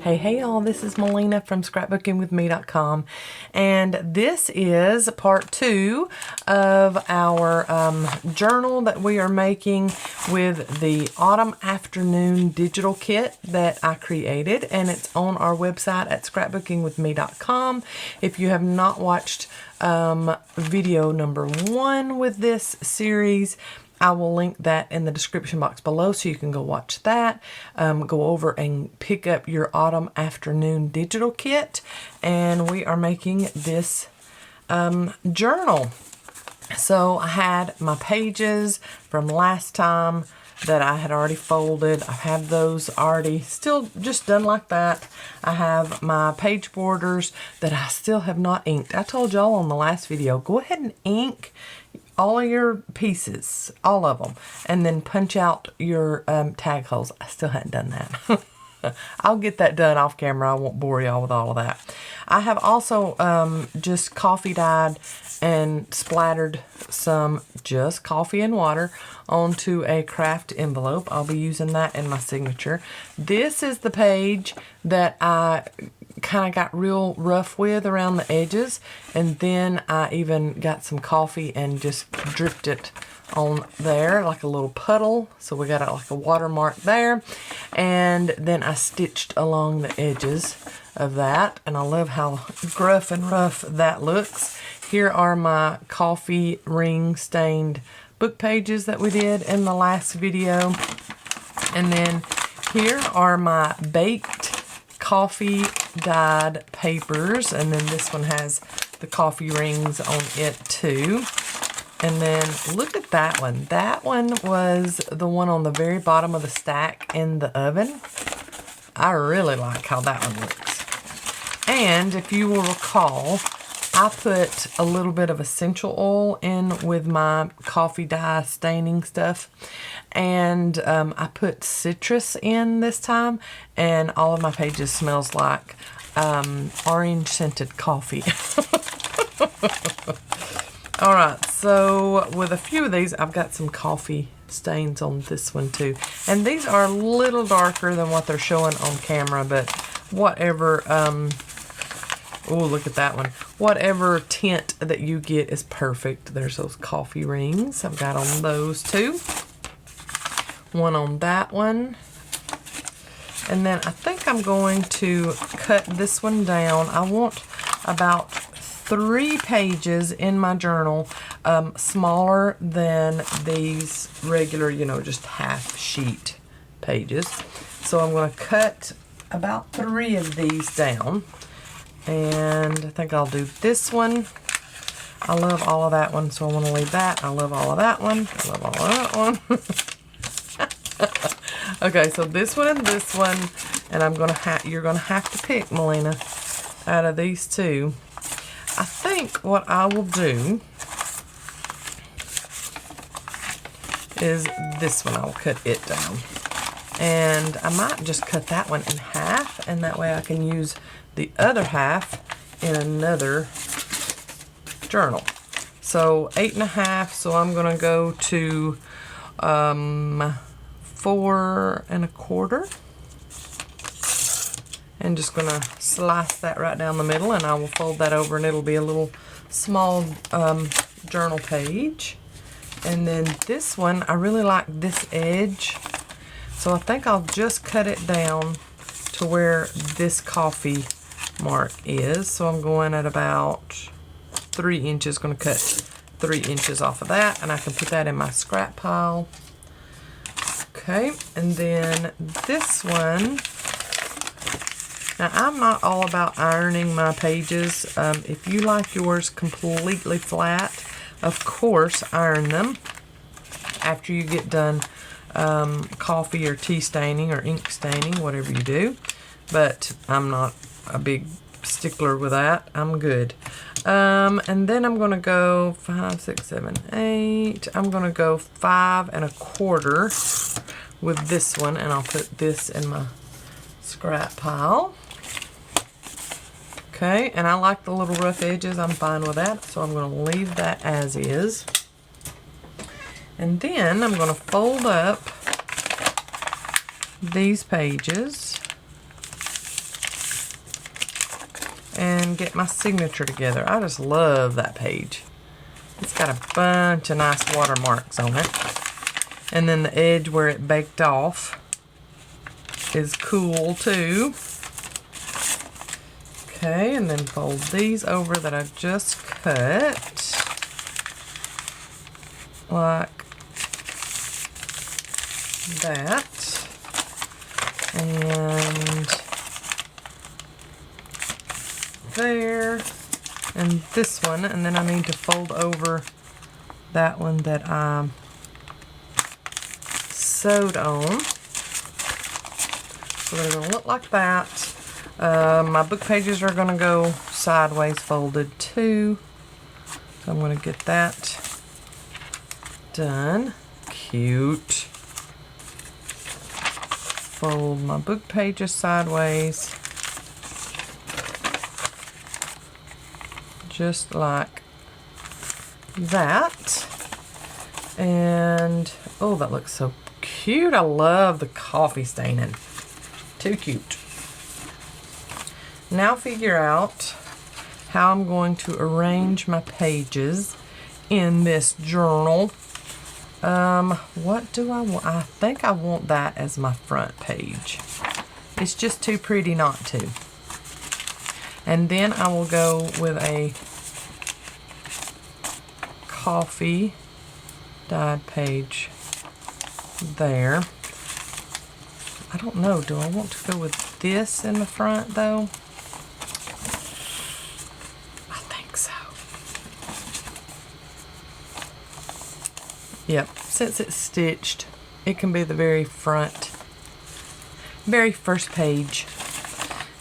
Hey y'all, this is Melina from scrapbookingwithme.com, and this is part 2 of our journal that we are making with the autumn afternoon digital kit that I created, and it's on our website at scrapbookingwithme.com. If you have not watched video number 1 with this series, I will link that in the description box below so you can go watch that. Go over and pick up your autumn afternoon digital kit. And we are making this journal. So I had my pages from last time that I had already folded. I have those already still just done like that. I have my page borders that I still have not inked. I told y'all on the last video, go ahead and ink all of your pieces, all of them, and then punch out your tag holes. I still hadn't done that. I'll get that done off camera. I won't bore y'all with all of that. I have also just coffee dyed and splattered some just coffee and water onto a craft envelope. I'll be using that in my signature. This is the page that I kind of got real rough with around the edges, and then I even got some coffee and just dripped it on there like a little puddle, so we got like a watermark there, and then I stitched along the edges of that, and I love how gruff and rough that looks. Here are my coffee ring stained book pages that we did in the last video, and then here are my baked coffee dyed papers, and then this one has the coffee rings on it too. And then look at that one. That one was the one on the very bottom of the stack in the oven. I really like how that one looks. And if you will recall, I put a little bit of essential oil in with my coffee dye staining stuff, and I put citrus in this time, and all of my pages smells like orange scented coffee. Alright, so with a few of these, I've got some coffee stains on this one too, and these are a little darker than what they're showing on camera, but whatever. Oh, look at that one. Whatever tint that you get is perfect. There's those coffee rings. I've got on those too. One on that one. And then I think I'm going to cut this one down. I want about 3 pages in my journal smaller than these regular, just half sheet pages. So I'm going to cut about 3 of these down. And I think I'll do this one. I love all of that one, so I want to leave that. I love all of that one. I love all of that one. Okay, so this one and this one, and you're gonna have to pick, Melina, out of these two. I think what I will do is this one. I'll cut it down, and I might just cut that one in half, and that way I can use the other half in another journal. So 8.5, so I'm gonna go to 4 1/4, and just gonna slice that right down the middle, and I will fold that over, and it'll be a little small journal page. And then this one, I really like this edge, so I think I'll just cut it down to where this coffee mark is. So I'm going at about 3 inches, going to cut 3 inches off of that, and I can put that in my scrap pile. Okay, and then this one, now I'm not all about ironing my pages. If you like yours completely flat, of course iron them after you get done coffee or tea staining or ink staining, whatever you do, but I'm not a big stickler with that. I'm good. And then I'm going to go 5, 6, 7, 8. I'm going to go 5 1/4 with this one, and I'll put this in my scrap pile. Okay, and I like the little rough edges. I'm fine with that, so I'm going to leave that as is. And then I'm going to fold up these pages and get my signature together. I just love that page. It's got a bunch of nice watermarks on it. And then the edge where it baked off is cool too. Okay, and then fold these over that I just cut. Like that. And there. And this one. And then I need to fold over that one that I sewed on. So they're going to look like that. My book pages are going to go sideways folded too. So I'm going to get that done. Cute. Fold my book pages sideways. Just like that. And, oh, that looks so cute. I love the coffee staining. Too cute. Now figure out how I'm going to arrange my pages in this journal. What do I want? I think I want that as my front page. It's just too pretty not to. And then I will go with a coffee dyed page there. I don't know, do I want to go with this in the front though? I think so. Yep, since it's stitched, it can be the very front, very first page.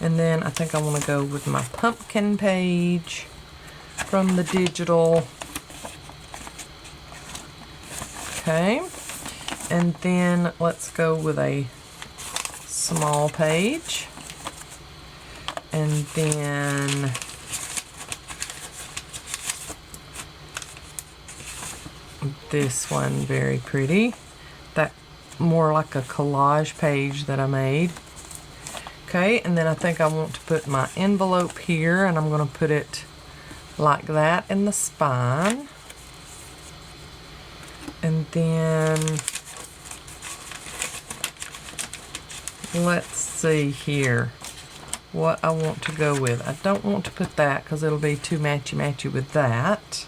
And then I think I want to go with my pumpkin page from the digital. Okay, and then let's go with a small page, and then this one, very pretty, that more like a collage page that I made. Okay, and then I think I want to put my envelope here, and I'm going to put it like that in the spine. And then let's see here what I want to go with. I don't want to put that because it'll be too matchy-matchy with that.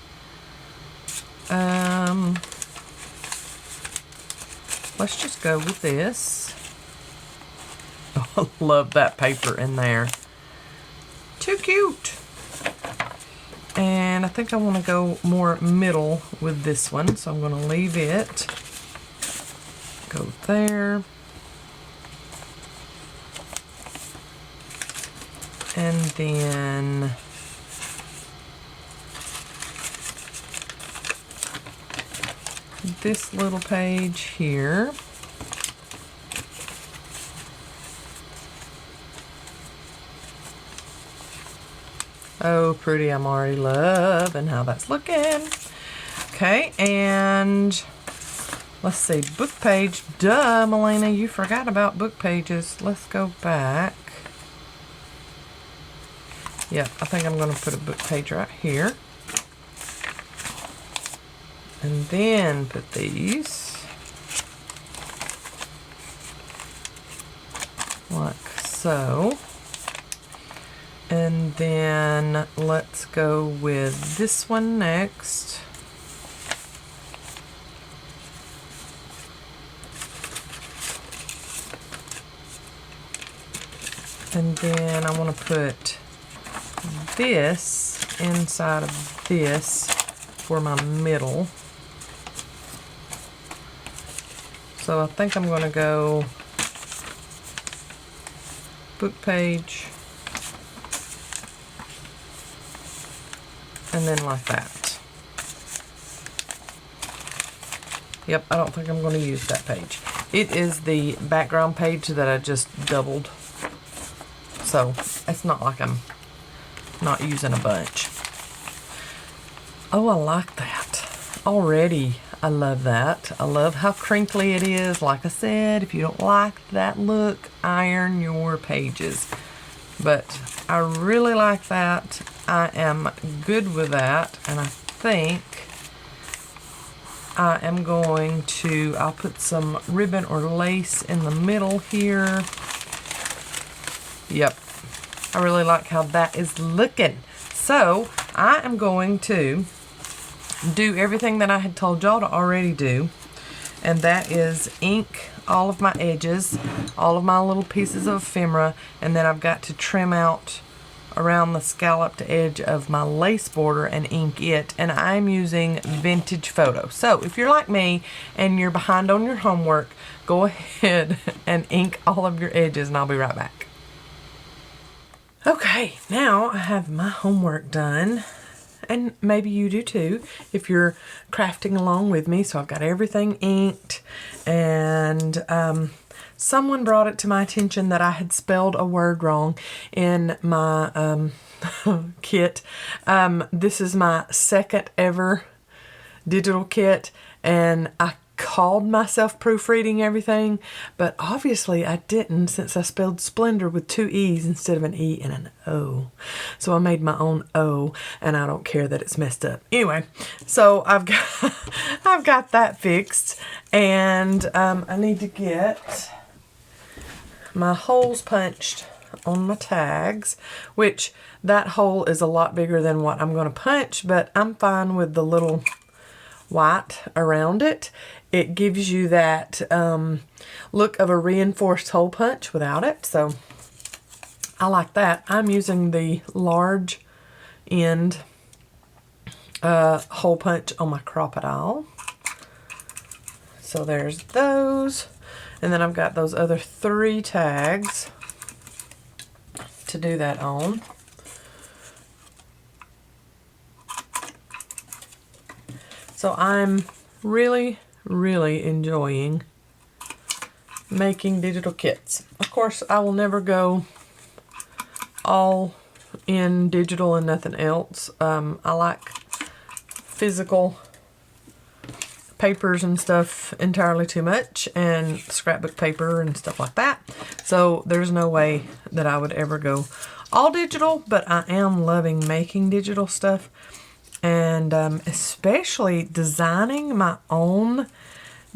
Let's just go with this. Oh, I love that paper in there. Too cute. And I think I want to go more middle with this one, so I'm going to leave it. Go there. And then this little page here. Oh, pretty. I'm already loving how that's looking. Okay, and let's see, book page. Duh, Melina, you forgot about book pages. Let's go back. Yep, I think I'm going to put a book page right here. And then put these like so. And then let's go with this one next. And then I want to put this inside of this for my middle. So I think I'm going to go book page. And then like that. Yep, I don't think I'm going to use that page. It is the background page that I just doubled. So it's not like I'm not using a bunch. Oh, I like that. Already, I love that. I love how crinkly it is. Like I said, if you don't like that look, iron your pages. But I really like that. I am good with that, and I think I am going to, I'll put some ribbon or lace in the middle here. Yep, I really like how that is looking. So I am going to do everything that I had told y'all to already do, and that is ink all of my edges, all of my little pieces of ephemera, and then I've got to trim out around the scalloped edge of my lace border and ink it, and I'm using Vintage Photo. So if you're like me and you're behind on your homework, go ahead and ink all of your edges, and I'll be right back. Okay, now I have my homework done, and maybe you do too if you're crafting along with me. So I've got everything inked, and someone brought it to my attention that I had spelled a word wrong in my kit. This is my second ever digital kit, and I called myself proofreading everything, but obviously I didn't, since I spelled Splendor with 2 E's instead of an E and an O. So I made my own O, and I don't care that it's messed up. Anyway, so I've got that fixed, and I need to get my holes punched on my tags, which that hole is a lot bigger than what I'm going to punch, but I'm fine with the little white around it. It gives you that look of a reinforced hole punch without it, so I like that. I'm using the large end hole punch on my crocodile. So there's those, and then I've got those other 3 tags to do that on. So I'm really enjoying making digital kits. Of course, I will never go all in digital and nothing else. I like physical papers and stuff entirely too much, and scrapbook paper and stuff like that. So there's no way that I would ever go all digital, but I am loving making digital stuff, and especially designing my own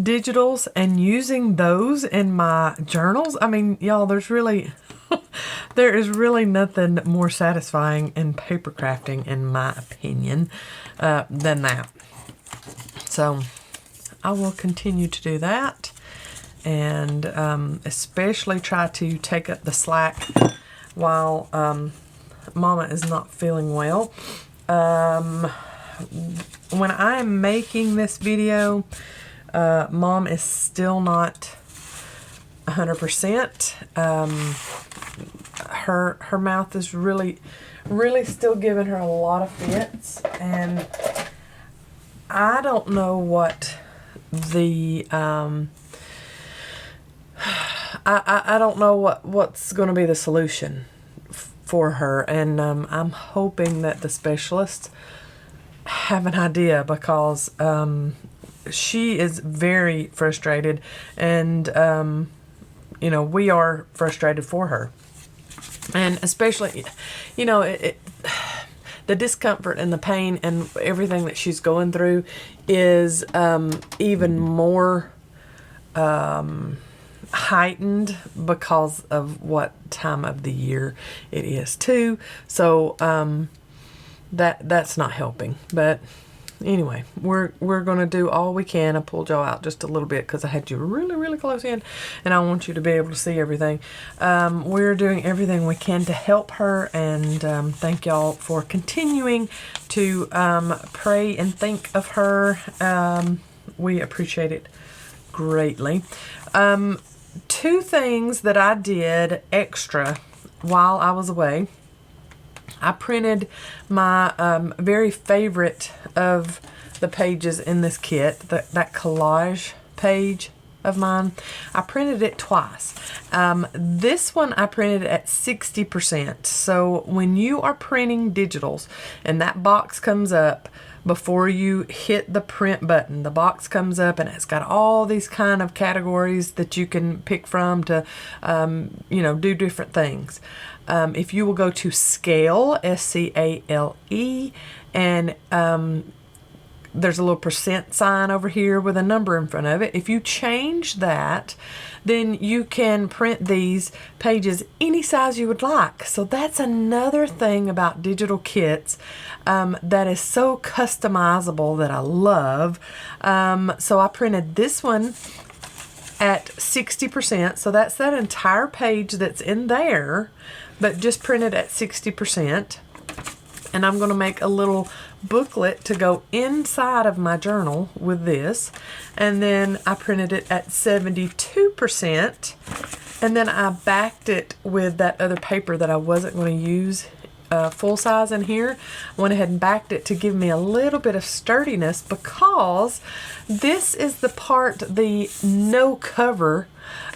digitals and using those in my journals. I mean, y'all, there's really there is really nothing more satisfying in paper crafting, in my opinion, than that. So I will continue to do that, and especially try to take up the slack while Mama is not feeling well. When I am making this video, Mom is still not 100%. Her mouth is really still giving her a lot of fits, and I don't know what the I don't know what's going to be the solution for her, and I'm hoping that the specialists have an idea, because she is very frustrated, and you know, we are frustrated for her, and especially, you know, the discomfort and the pain and everything that she's going through is even more heightened because of what time of the year it is too. So that's not helping. But anyway, we're going to do all we can. I pulled y'all out just a little bit because I had you really close in, and I want you to be able to see everything. We're doing everything we can to help her, and thank y'all for continuing to pray and think of her. We appreciate it greatly. 2 things that I did extra while I was away. I printed my very favorite of the pages in this kit, that collage page of mine. I printed it twice. This one I printed at 60%. So when you are printing digitals and that box comes up, before you hit the print button. The box comes up and it's got all these kind of categories that you can pick from to, you know, do different things. If you will go to Scale, SCALE, and there's a little percent sign over here with a number in front of it. If you change that, then you can print these pages any size you would like. So that's another thing about digital kits that is so customizable that I love. So I printed this one at 60%. So that's that entire page that's in there, but just printed at 60%. And I'm going to make a little booklet to go inside of my journal with this. And then I printed it at 72%. And then I backed it with that other paper that I wasn't going to use full size in here. I went ahead and backed it to give me a little bit of sturdiness, because this is the part, the no cover,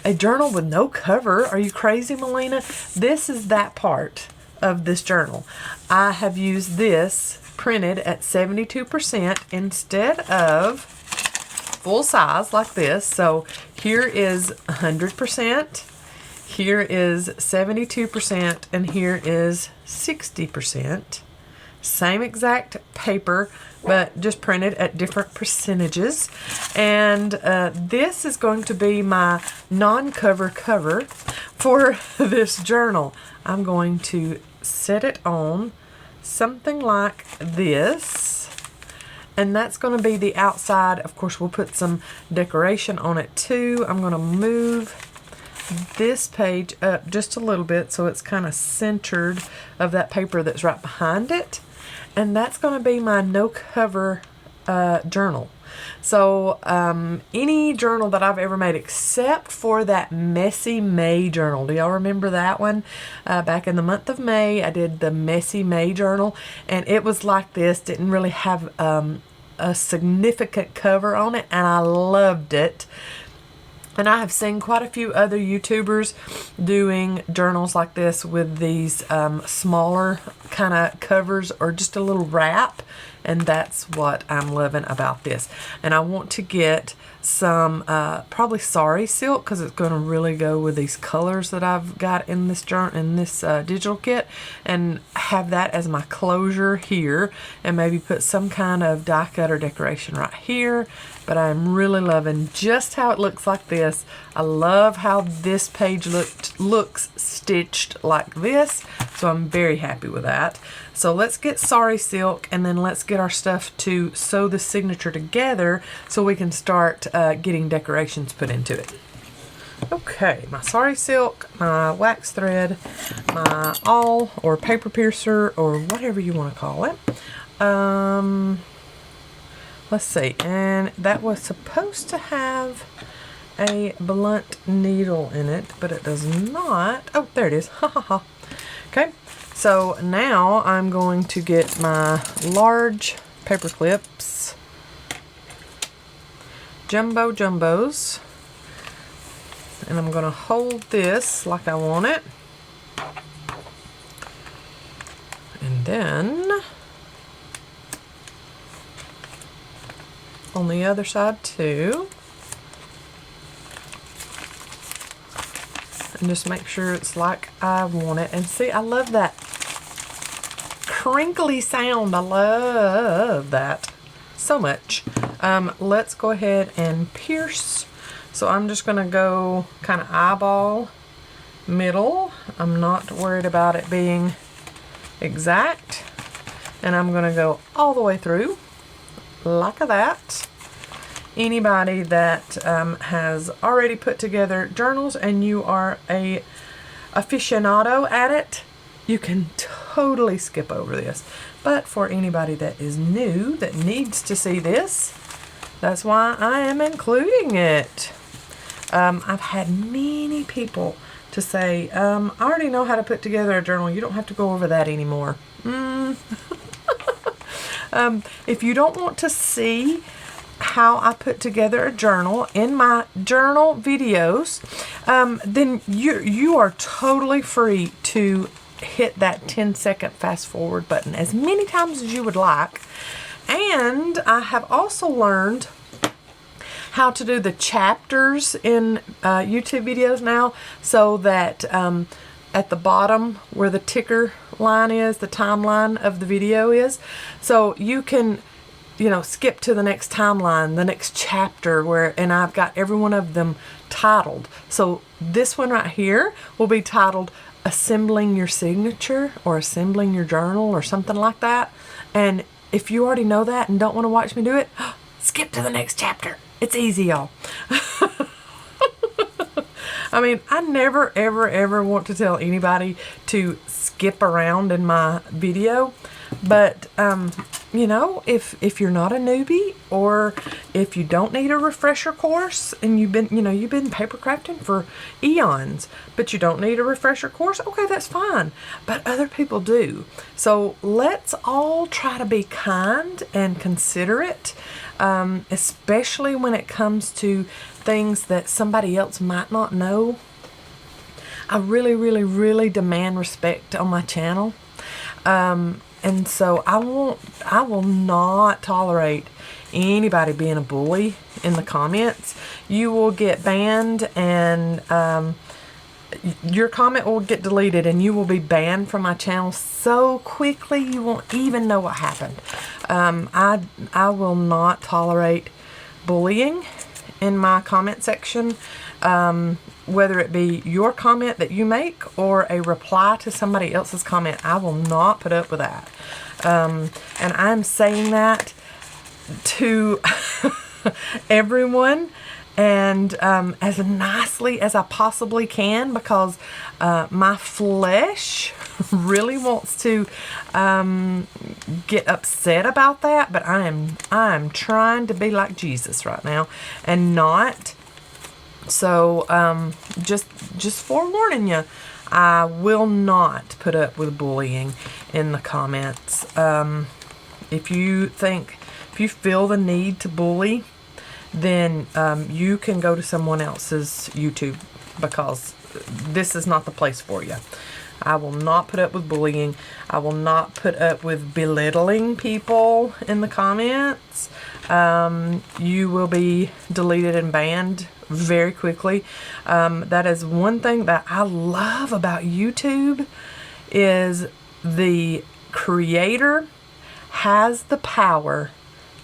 a journal with no cover. Are you crazy, Melina? This is that part of this journal. I have used this printed at 72% instead of full size like this. So here is 100%, here is 72%, and here is 60%. Same exact paper, but just printed at different percentages. And this is going to be my non-cover cover for this journal. I'm going to set it on something like this, and that's going to be the outside. Of course, we'll put some decoration on it too. I'm going to move this page up just a little bit so it's kind of centered of that paper that's right behind it, and that's going to be my no cover journal. So any journal that I've ever made, except for that Messy May journal. Do y'all remember that one? Back in the month of May, I did the Messy May journal, and it was like this. Didn't really have a significant cover on it, and I loved it. And I have seen quite a few other YouTubers doing journals like this with these smaller kind of covers or just a little wrap. And that's what I'm loving about this. And I want to get some probably sari silk, because it's going to really go with these colors that I've got in this digital kit, and have that as my closure here, and maybe put some kind of die cut or decoration right here. But I'm really loving just how it looks like this. I love how this page looks stitched like this, so I'm very happy with that. So let's get sari silk, and then let's get our stuff to sew the signature together so we can start getting decorations put into it. Okay, my sari silk, my wax thread, my awl or paper piercer or whatever you want to call it. Let's see, and that was supposed to have a blunt needle in it, but it does not. Oh, there it is. Ha ha ha. Okay, so now I'm going to get my large paper clips, jumbo jumbos, and I'm going to hold this like I want it, and then on the other side too, and just make sure it's like I want it. And see, I love that crinkly sound. I love that so much. Let's go ahead and pierce. So I'm just gonna go kind of eyeball middle. I'm not worried about it being exact, and I'm gonna go all the way through like that. Anybody that has already put together journals and you are a aficionado at it, you can totally skip over this. But for anybody that is new, that needs to see this, that's why I am including it. I've had many people to say, I already know how to put together a journal. You don't have to go over that anymore. If you don't want to see how I put together a journal in my journal videos, then you are totally free to hit that 10-second fast forward button as many times as you would like. And I have also learned how to do the chapters in YouTube videos now, so that at the bottom where the ticker line is, the timeline of the video is, so you can, you know, skip to the next timeline, the next chapter, and I've got every one of them titled. So this one right here will be titled Assembling Your Signature or Assembling Your Journal or something like that. And if you already know that and don't want to watch me do it, skip to the next chapter. It's easy, y'all. I mean, I never, ever, ever want to tell anybody to skip around in my video. But, you know, if you're not a newbie, or if you don't need a refresher course and you've been paper crafting for eons, but you don't need a refresher course, okay, that's fine. But other people do. So let's all try to be kind and considerate, especially when it comes to things that somebody else might not know. I really, really, really demand respect on my channel. And so I will not tolerate anybody being a bully in the comments. You will get banned, and your comment will get deleted, and you will be banned from my channel so quickly you won't even know what happened. I will not tolerate bullying in my comment section, whether it be your comment that you make or a reply to somebody else's comment. I will not put up with that. And I'm saying that to everyone, and as nicely as I possibly can, because my flesh really wants to get upset about that, but I am trying to be like Jesus right now and not. So just forewarning you, I will not put up with bullying in the comments. If you feel the need to bully, then you can go to someone else's YouTube, because this is not the place for you. I will not put up with bullying. I will not put up with belittling people in the comments. You will be deleted and banned very quickly. That is one thing that I love about YouTube, is the creator has the power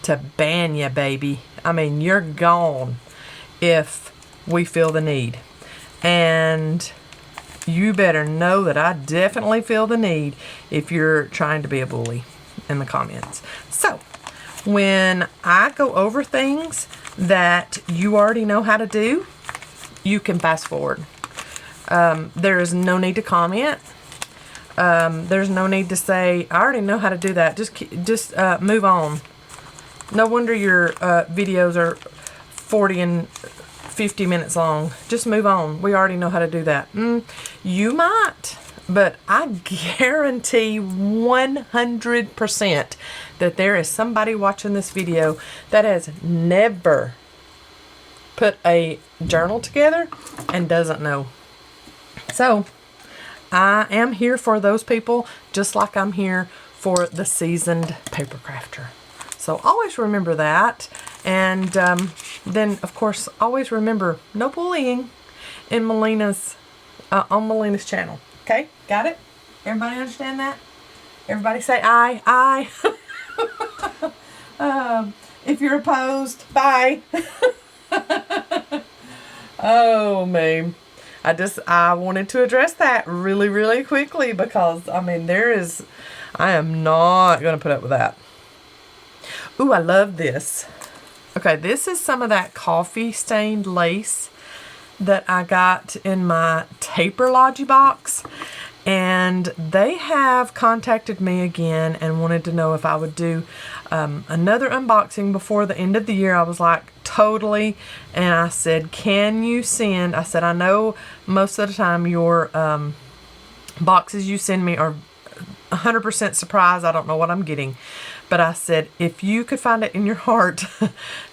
to ban you, baby. I mean, you're gone if we feel the need. And you better know that I definitely feel the need if you're trying to be a bully in the comments. So, when I go over things that you already know how to do, you can fast forward. There is no need to comment. There's no need to say, I already know how to do that. Just move on. No wonder your videos are 40 and 50 minutes long. Just move on. We already know how to do that. You might, but I guarantee 100% that there is somebody watching this video that has never put a journal together and doesn't know. So I am here for those people, just like I'm here for the seasoned paper crafter. So always remember that. And then, of course, always remember, no bullying in Melina's, on Melina's channel. Okay? Got it? Everybody understand that? Everybody say aye. Aye. If you're opposed, bye. Oh, man. I wanted to address that really, really quickly, because, I mean, I am not going to put up with that. Ooh, I love this. Okay, this is some of that coffee stained lace that I got in my Taperlogy box. And they have contacted me again and wanted to know if I would do another unboxing before the end of the year. I was like, totally. And I said, can you send? I said, I know most of the time your boxes you send me are 100% surprise. I don't know what I'm getting. But I said, if you could find it in your heart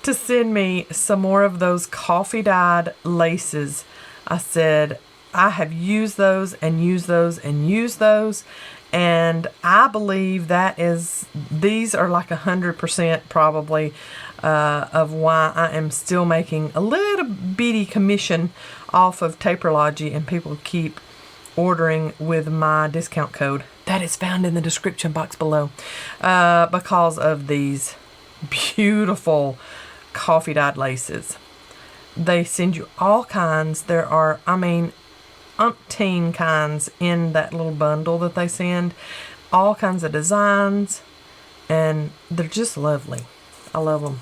to send me some more of those coffee dyed laces, I said, I have used those and used those and used those, And I believe these are like 100% probably of why I am still making a little bitty commission off of Taperlogy, and people keep ordering with my discount code that is found in the description box below, because of these beautiful coffee dyed laces. They send you all kinds. There are, I mean, umpteen kinds in that little bundle that they send. All kinds of designs, and they're just lovely. I love them.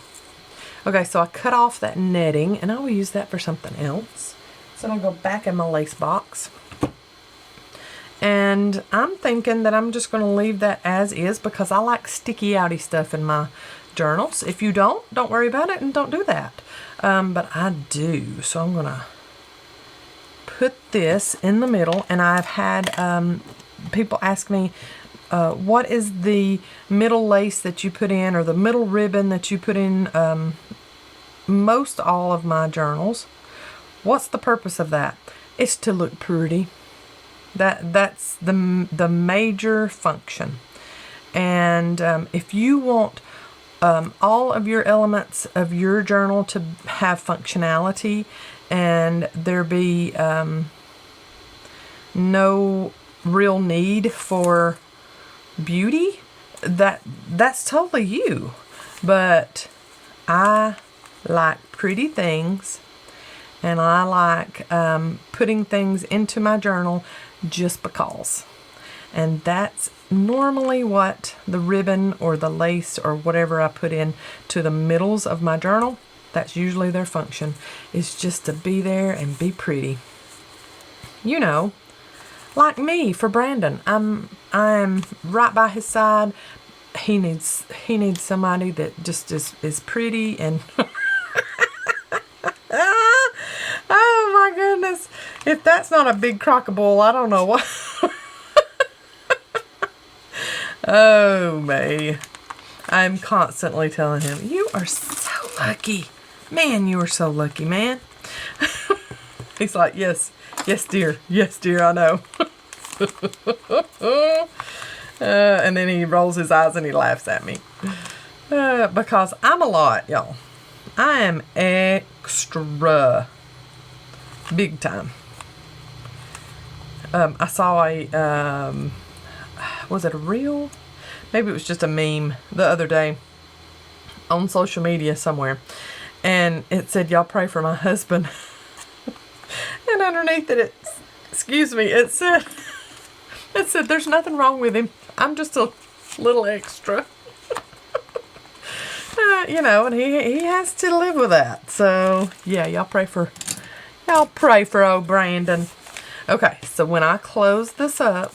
Okay, so I cut off that netting, and I will use that for something else. So I'll go back in my lace box. And I'm thinking that I'm just going to leave that as is, because I like sticky outy stuff in my journals. If you don't worry about it and don't do that. But I do. So I'm going to put this in the middle, and I've had people ask me, what is the middle lace that you put in, or the middle ribbon that you put in most all of my journals. What's the purpose of that? It's to look pretty. That's the major function. And if you want all of your elements of your journal to have functionality, and there be no real need for beauty, that's totally you. But I like pretty things, and I like putting things into my journal just because. And that's normally what the ribbon or the lace or whatever I put in to the middles of my journal, that's usually their function, is just to be there and be pretty. You know, like me for Brandon. I'm right by his side. He needs somebody that just is pretty and oh my goodness. If that's not a big crock of bull, I don't know what. Oh, me. I'm constantly telling him, you are so lucky. Man, you are so lucky, man. He's like, yes, dear. Yes, dear, I know. And then he rolls his eyes and he laughs at me. Because I'm a lot, y'all. I am extra. Big time. I saw a, was it a reel? Maybe it was just a meme the other day on social media somewhere. And it said, y'all pray for my husband. And underneath it, it said, there's nothing wrong with him. I'm just a little extra. You know, and he has to live with that. So, yeah, y'all pray for old Brandon. Okay, so when I close this up,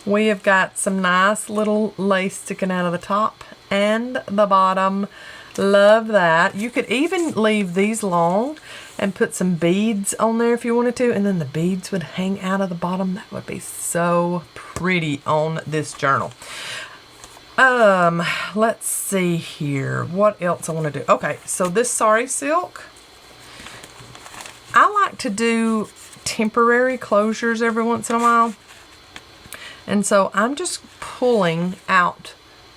we have got some nice little lace sticking out of the top and the bottom. Love that. You could even leave these long and put some beads on there if you wanted to, and then the beads would hang out of the bottom. That would be so pretty on this journal. Let's see here. What else I want to do? Okay, so this sari silk, I like to do temporary closures every once in a while. And so I'm just pulling out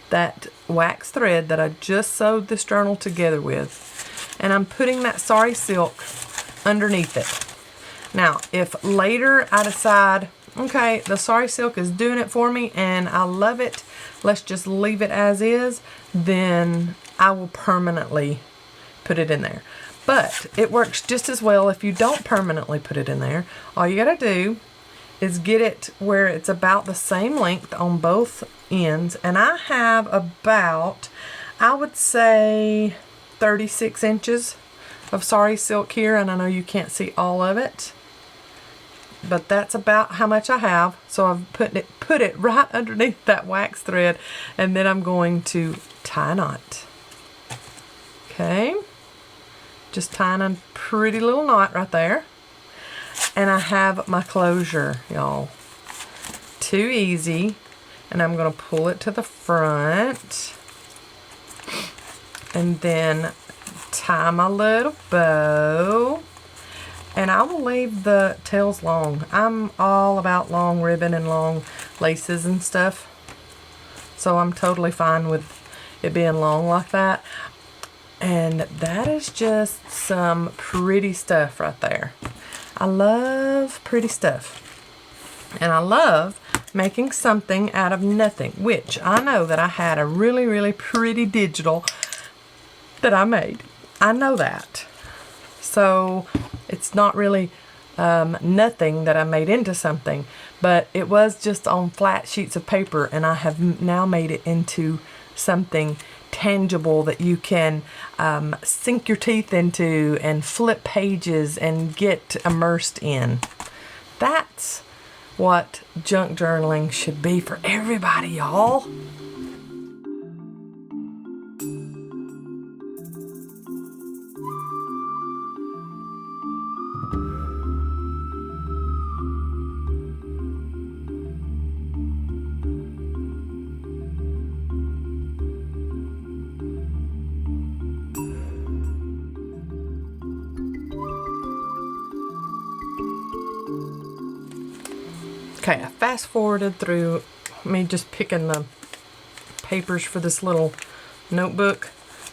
that wax thread that I just sewed this journal together with, and I'm putting that sari silk underneath it. Now, if later I decide, okay, the sari silk is doing it for me and I love it, let's just leave it as is, then I will permanently put it in there. But it works just as well if you don't permanently put it in there. All you gotta do is get it where it's about the same length on both ends. And I have about, I would say, 36 inches of sari silk here. And I know you can't see all of it, but that's about how much I have. So I've put it right underneath that wax thread, and then I'm going to tie a knot. Okay, just tying a pretty little knot right there. And I have my closure, y'all. Too easy. And I'm going to pull it to the front. And then tie my little bow. And I will leave the tails long. I'm all about long ribbon and long laces and stuff. So I'm totally fine with it being long like that. And that is just some pretty stuff right there. I love pretty stuff. And I love making something out of nothing, which I know that I had a really, really pretty digital that I made. I know that. So it's not really nothing that I made into something, but it was just on flat sheets of paper, and I have now made it into something tangible that you can sink your teeth into and flip pages and get immersed in. That's what junk journaling should be for everybody, y'all. Okay, I fast forwarded through me just picking the papers for this little notebook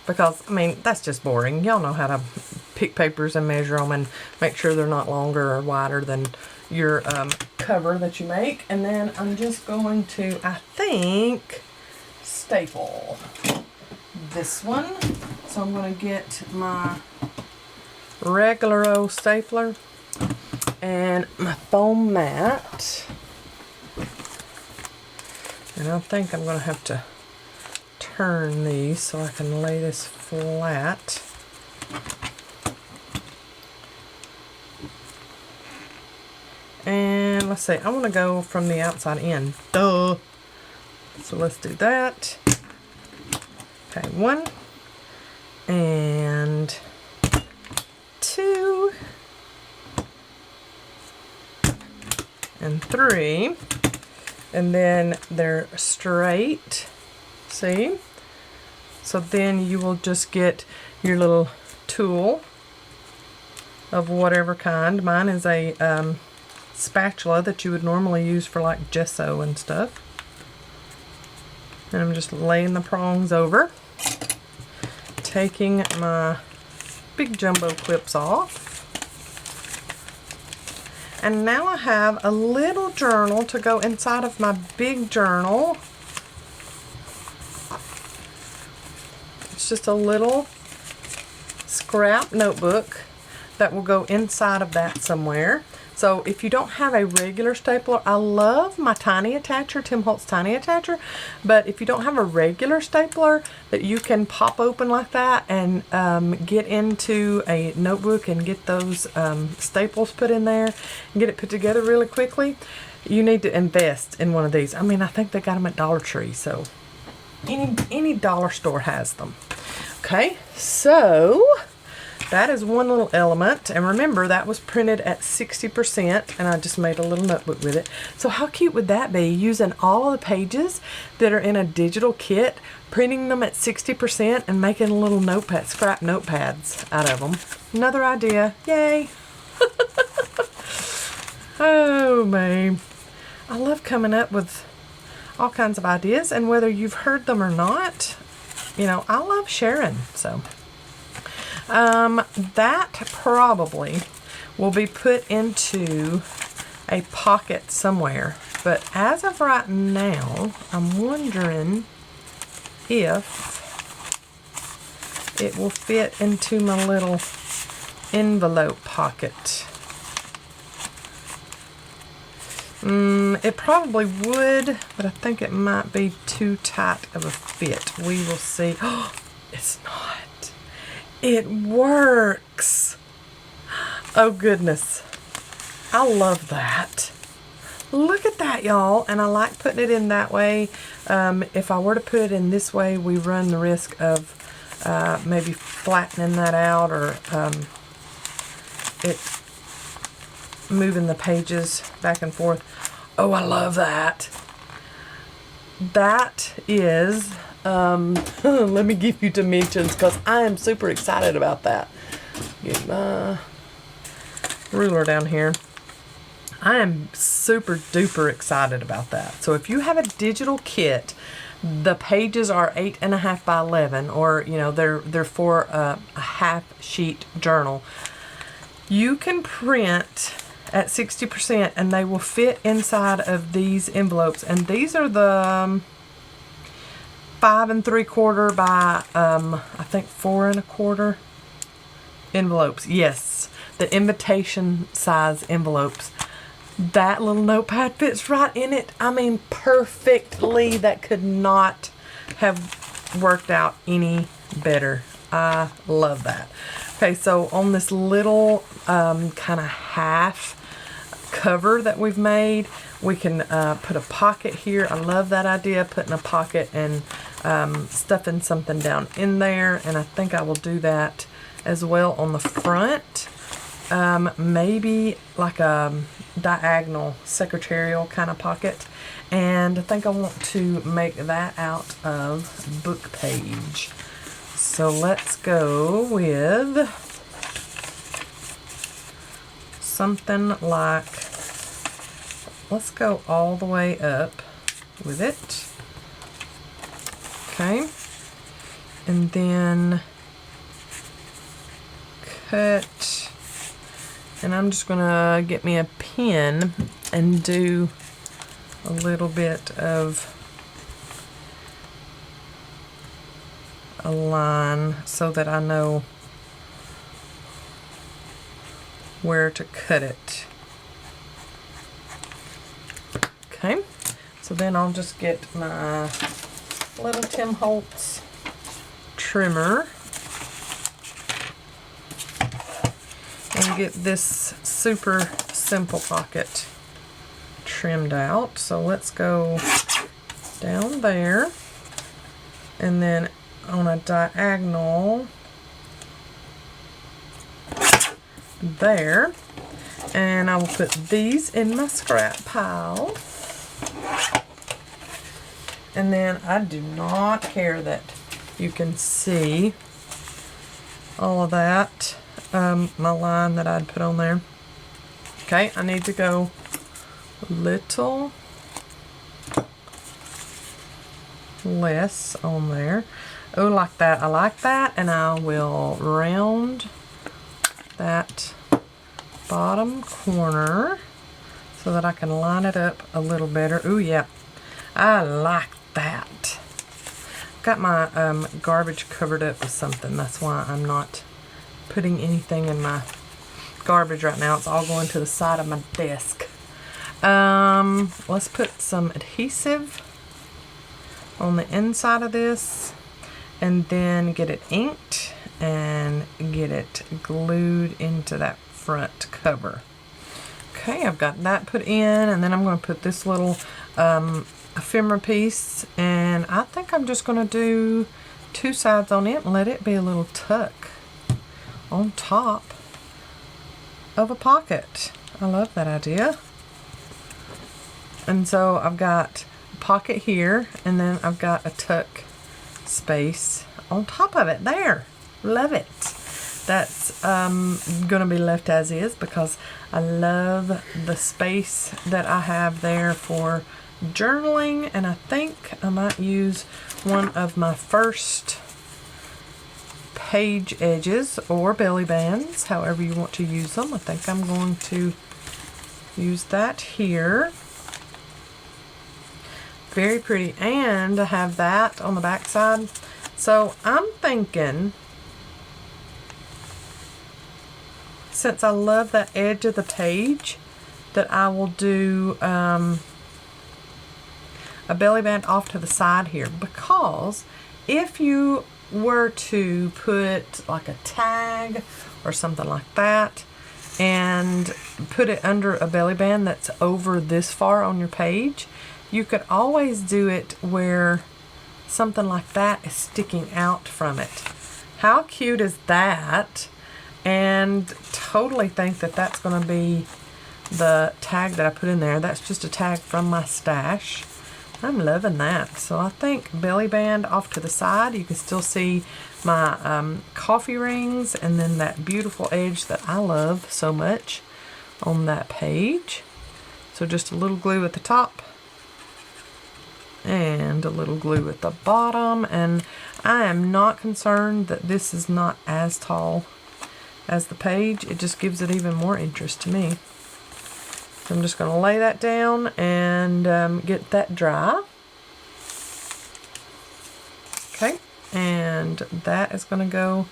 because, I mean, that's just boring. Y'all know how to pick papers and measure them and make sure they're not longer or wider than your cover that you make. And then I'm just going to, I think, staple this one. So I'm going to get my regular old stapler and my foam mat. And I think I'm going to have to turn these so I can lay this flat. And let's see, I want to go from the outside in. Duh! So let's do that. Okay, 1 and 2 and 3. And then they're straight, see? So then you will just get your little tool of whatever kind. Mine is a spatula that you would normally use for like gesso and stuff. And I'm just laying the prongs over, taking my big jumbo clips off. And now I have a little journal to go inside of my big journal. It's just a little scrap notebook that will go inside of that somewhere. So if you don't have a regular stapler, I love my tiny attacher, Tim Holtz tiny attacher, but if you don't have a regular stapler that you can pop open like that and get into a notebook and get those staples put in there and get it put together really quickly, you need to invest in one of these. I mean, I think they got them at Dollar Tree, so any dollar store has them. Okay, so that is one little element, and remember that was printed at 60%, and I just made a little notebook with it. So how cute would that be, using all of the pages that are in a digital kit, printing them at 60% and making little notepad, scrap notepads out of them. Another idea, yay. Oh man, I love coming up with all kinds of ideas, and whether you've heard them or not, you know, I love sharing. So that probably will be put into a pocket somewhere, but as of right now, I'm wondering if it will fit into my little envelope pocket. It probably would, but I think it might be too tight of a fit. We will see. Oh, it's not. It works. Oh goodness. I love that. Look at that, y'all. And I like putting it in that way. If I were to put it in this way, we run the risk of maybe flattening that out, or it moving the pages back and forth. Oh, I love that. That is, let me give you dimensions because I am super excited about that. Get my ruler down here. I am super duper excited about that. So if you have a digital kit, the pages are 8.5 by 11, or you know they're for a half sheet journal. You can print at 60% and they will fit inside of these envelopes, and these are the 5 3/4 by I think 4 1/4 envelopes. Yes, the invitation size envelopes. That little notepad fits right in it. I mean, perfectly. That could not have worked out any better. I love that. Okay, so on this little kind of half cover that we've made, we can put a pocket here. I love that idea, putting a pocket and stuffing something down in there. And I think I will do that as well on the front. Maybe like a diagonal secretarial kind of pocket. And I think I want to make that out of book page. So let's go with something like, let's go all the way up with it. Okay. And then cut. And I'm just gonna get me a pen and do a little bit of a line so that I know where to cut it. Okay, so then I'll just get my little Tim Holtz trimmer and get this super simple pocket trimmed out. So let's go down there, and then on a diagonal there, and I will put these in my scrap pile. And then I do not care that you can see all of that, my line that I'd put on there. Okay, I need to go a little less on there. Oh, like that. I like that, and I will round that bottom corner so that I can line it up a little better. Oh yeah, I like that. Got my garbage covered up with something. That's why I'm not putting anything in my garbage right now. It's all going to the side of my desk. Let's put some adhesive on the inside of this, and then get it inked and get it glued into that front cover. Okay, I've got that put in, and then I'm going to put this little ephemera piece, and I think I'm just going to do 2 sides on it and let it be a little tuck on top of a pocket. I love that idea. And so I've got a pocket here, and then I've got a tuck space on top of it there. Love it. That's gonna be left as is because I love the space that I have there for journaling, and I think I might use one of my first page edges or belly bands, however you want to use them. I think I'm going to use that here. Very pretty, and I have that on the back side. So I'm thinking, since I love that edge of the page, that I will do a belly band off to the side here, because if you were to put like a tag or something like that and put it under a belly band that's over this far on your page, you could always do it where something like that is sticking out from it. How cute is that? And totally think that that's going to be the tag that I put in there. That's just a tag from my stash. I'm loving that. So I think belly band off to the side. You can still see my coffee rings, and then that beautiful edge that I love so much on that page. So just a little glue at the top and a little glue at the bottom. And I am not concerned that this is not as tall as the page. It just gives it even more interest to me. So I'm just going to lay that down and get that dry. Okay, and that is going to go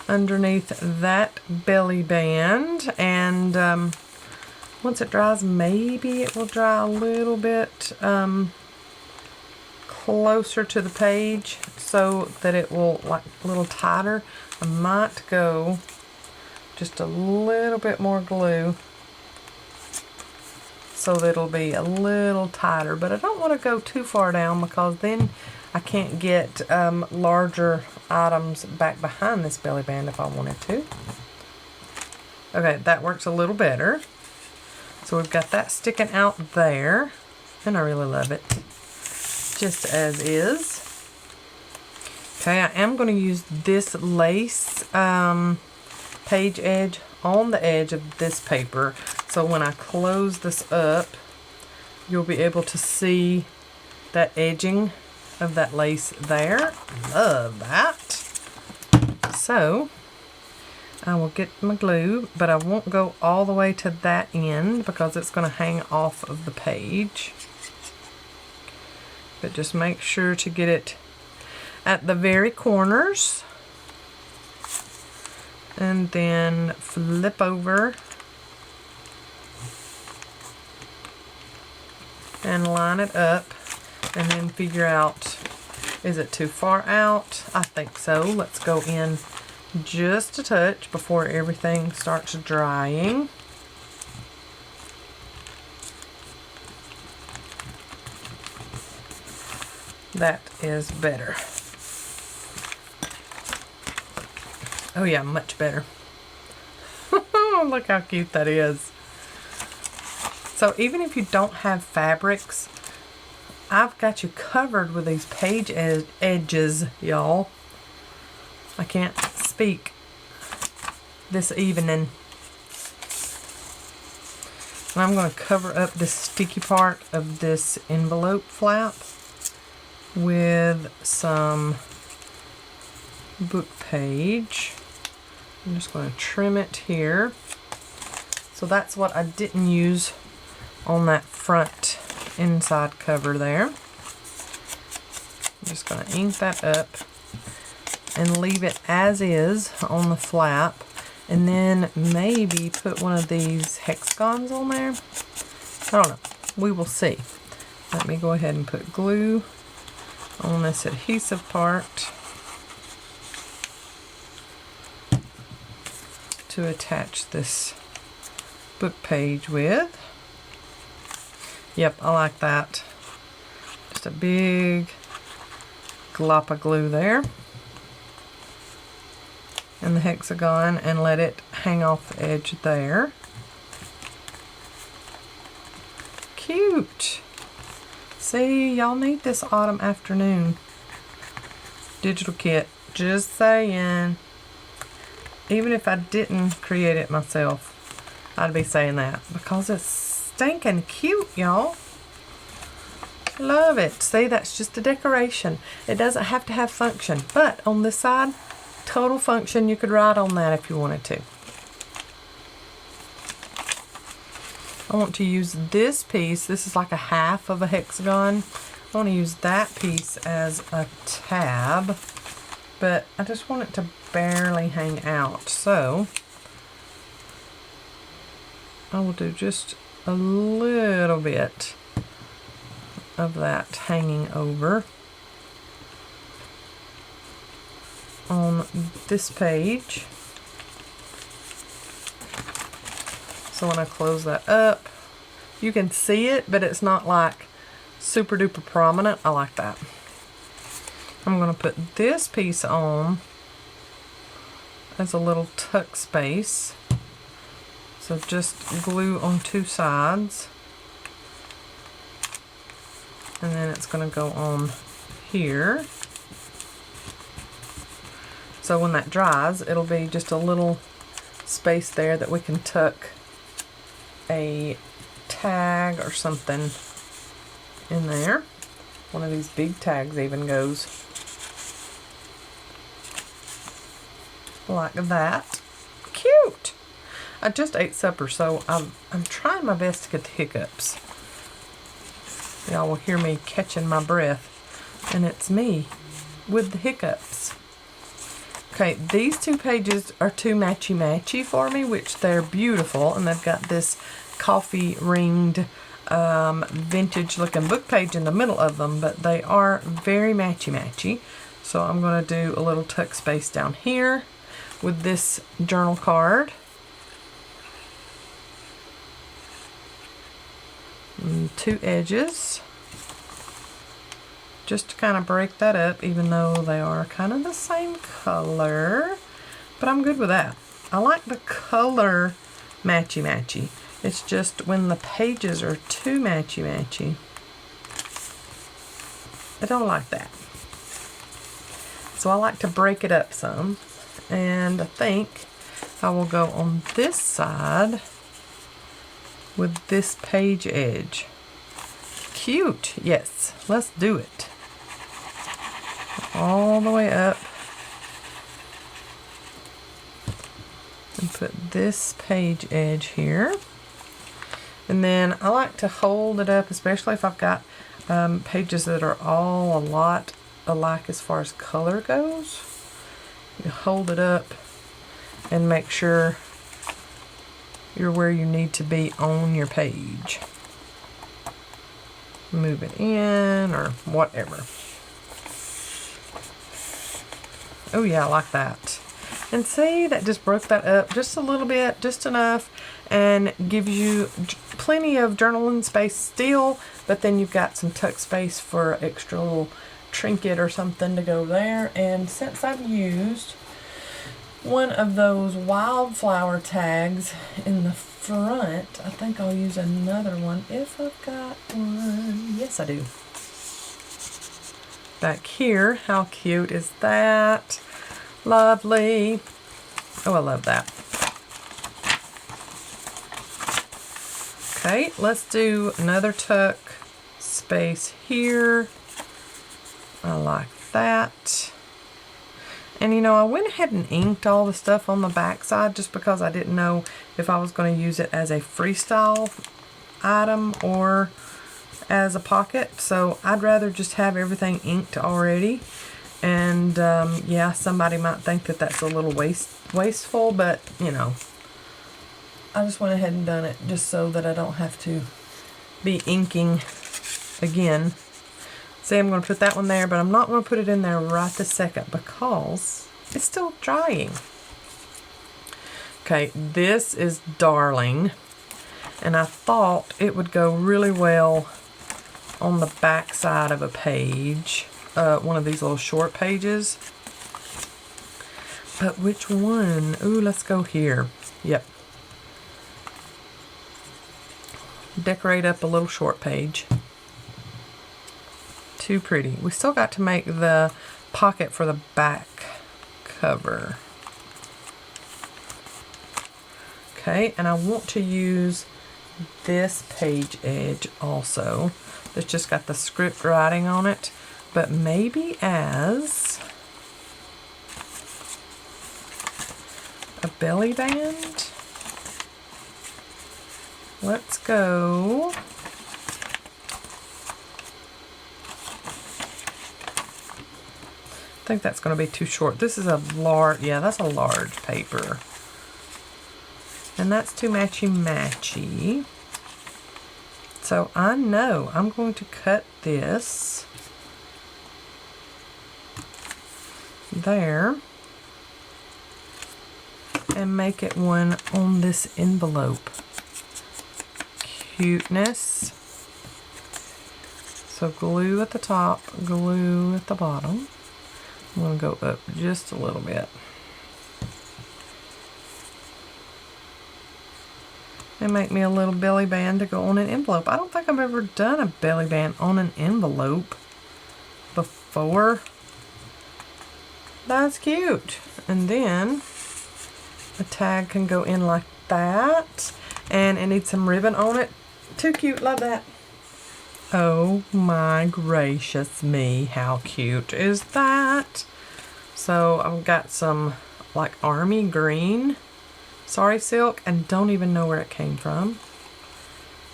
underneath that belly band. And once it dries, maybe it will dry a little bit closer to the page so that it will, like, a little tighter. I might go just a little bit more glue so that it'll be a little tighter, but I don't want to go too far down because then I can't get larger items back behind this belly band if I wanted to. Okay, that works a little better. So we've got that sticking out there, and I really love it, just as is. Okay, I am going to use this lace page edge on the edge of this paper, so when I close this up, you'll be able to see that edging of that lace there. Love that. So I will get my glue, but I won't go all the way to that end because it's going to hang off of the page. But just make sure to get it at the very corners. And then flip over and line it up, and then figure out, is it too far out? I think so. Let's go in just a touch before everything starts drying. That is better. Oh yeah, much better. Look how cute that is. So even if you don't have fabrics, I've got you covered with these page edges, y'all. I can't speak this evening. And I'm going to cover up the sticky part of this envelope flap with some book page. I'm just going to trim it here. So that's what I didn't use on that front inside cover there. I'm just going to ink that up and leave it as is on the flap, and then maybe put one of these hexagons on there. I don't know. We will see. Let me go ahead and put glue on this adhesive part to attach this book page with. Yep, I like that. Just a big glop of glue there. And the hexagon, and let it hang off the edge there. Cute. See, y'all need this autumn afternoon digital kit. Just saying. Even if I didn't create it myself, I'd be saying that because it's stinking cute, y'all. Love it. See, that's just a decoration. It doesn't have to have function, but on this side, total function. You could write on that if you wanted to. I want to use this piece. This is like a half of a hexagon. I want to use that piece as a tab, but I just want it to barely hang out. So I will do just a little bit of that hanging over on this page. So when I close that up, you can see it, but it's not like super duper prominent. I like that. I'm going to put this piece on as a little tuck space. So just glue on two sides. And then it's going to go on here. So when that dries, it'll be just a little space there that we can tuck a tag or something in there. One of these big tags even goes like that. Cute! I just ate supper, so I'm trying my best to get the hiccups. Y'all will hear me catching my breath, and it's me with the hiccups. Okay, these two pages are too matchy-matchy for me, which they're beautiful, and they've got this coffee ringed vintage looking book page in the middle of them, but they are very matchy-matchy. So I'm going to do a little tuck space down here with this journal card. And 2 edges. Just to kind of break that up, even though they are kind of the same color. But I'm good with that. I like the color matchy-matchy. It's just when the pages are too matchy-matchy, I don't like that. So I like to break it up some. And I think I will go on this side with this page edge. Cute. Yes, let's do it. All the way up. And put this page edge here. And then I like to hold it up, especially if I've got pages that are all a lot alike as far as color goes. You hold it up and make sure you're where you need to be on your page. Move it in or whatever. Oh yeah, I like that. And see, that just broke that up just a little bit, just enough, and gives you plenty of journaling space still, but then you've got some tuck space for extra little trinket or something to go there. And since I've used one of those wildflower tags in the front, I think I'll use another one if I've got one. Yes, I do. Back here, how cute is that? Lovely. Oh, I love that. Okay, let's do another tuck space here. I like that. And you know, I went ahead and inked all the stuff on the back side just because I didn't know if I was going to use it as a freestyle item or as a pocket. So I'd rather just have everything inked already. And yeah, somebody might think that that's a little wasteful, but you know, I just went ahead and done it just so that I don't have to be inking again. See, I'm going to put that one there, but I'm not going to put it in there right this second because it's still drying. Okay, this is Darling, and I thought it would go really well on the back side of a page, one of these little short pages. But which one? Ooh, let's go here. Yep. Decorate up a little short page. Too pretty. We still got to make the pocket for the back cover. Okay, and I want to use this page edge also. It's just got the script writing on it, but maybe as a belly band. Let's go. I think that's going to be too short. This is a large, yeah, that's a large paper. And that's too matchy-matchy. So I know I'm going to cut this there and make it one on this envelope. Cuteness. So glue at the top, glue at the bottom. I'm going to go up just a little bit. And make me a little belly band to go on an envelope. I don't think I've ever done a belly band on an envelope before. That's cute. And then a tag can go in like that. And it needs some ribbon on it Too cute. Love that. Oh my gracious me. How cute is that? So I've got some like army green sari silk and don't even know where it came from.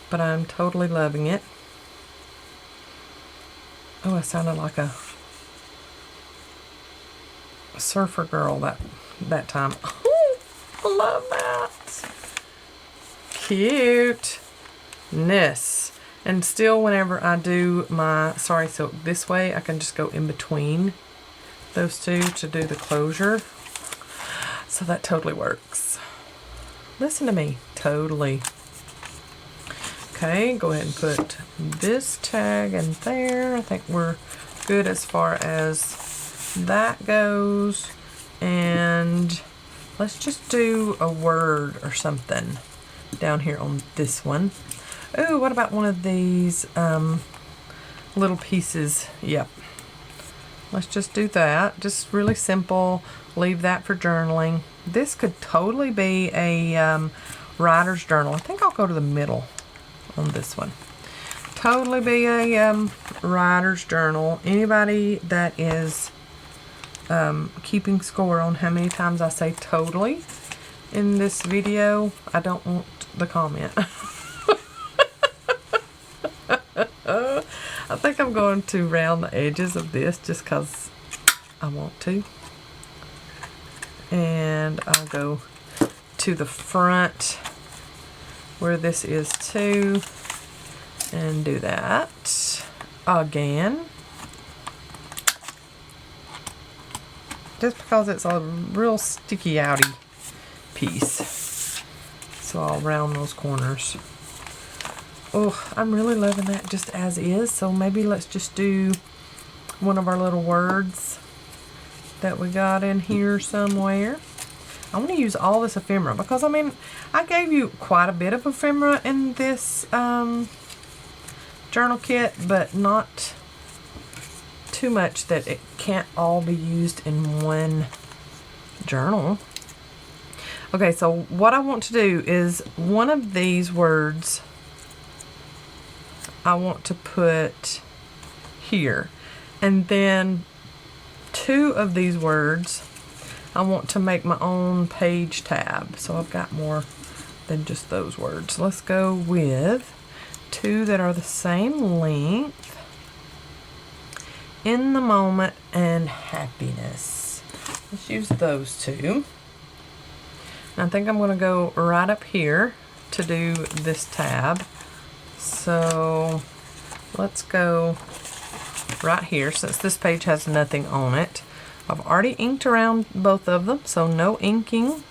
But I'm totally loving it. Oh, I sounded like a surfer girl that time. Oh, I love that. Cuteness. And still, whenever I do my sari silk this way, I can just go in between those two to do the closure. So that totally works. Listen to me. Totally. Okay, go ahead and put this tag in there. I think we're good as far as that goes. And let's just do a word or something down here on this one. Oh, what about one of these little pieces? Yep. Let's just do that. Just really simple. Leave that for journaling. This could totally be a writer's journal. I think I'll go to the middle on this one. Totally be a writer's journal. Anybody that is keeping score on how many times I say totally in this video, I don't want the comment. I think I'm going to round the edges of this just because I want to. And I'll go to the front where this is too and do that again. Just because it's a real sticky outy piece. So I'll round those corners. Oh, I'm really loving that just as is. So maybe let's just do one of our little words that we got in here somewhere. I want to use all this ephemera because, I mean, I gave you quite a bit of ephemera in this journal kit, but not too much that it can't all be used in one journal. Okay, so what I want to do is one of these words I want to put here, and then two of these words I want to make my own page tab. So I've got more than just those words. Let's go with two that are the same length. In the moment and happiness. Let's use those two. I think I'm going to go right up here to do this tab. So let's go right here since this page has nothing on it. I've already inked around both of them, so no inking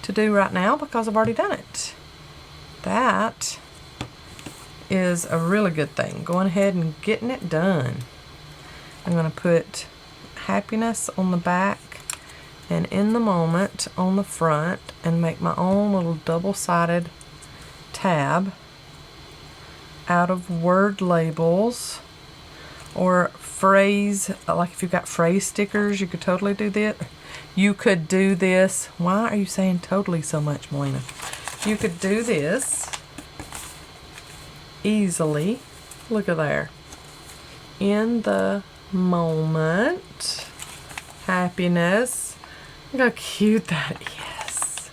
to do right now because I've already done it. That is a really good thing. Going ahead and getting it done. I'm going to put happiness on the back and in the moment on the front and make my own little double-sided tab out of word labels or phrase, like if you've got phrase stickers, you could totally do that. You could do this. Why are you saying totally so much, Melina? You could do this easily. Look at there. In the moment. Happiness. Look how cute that is.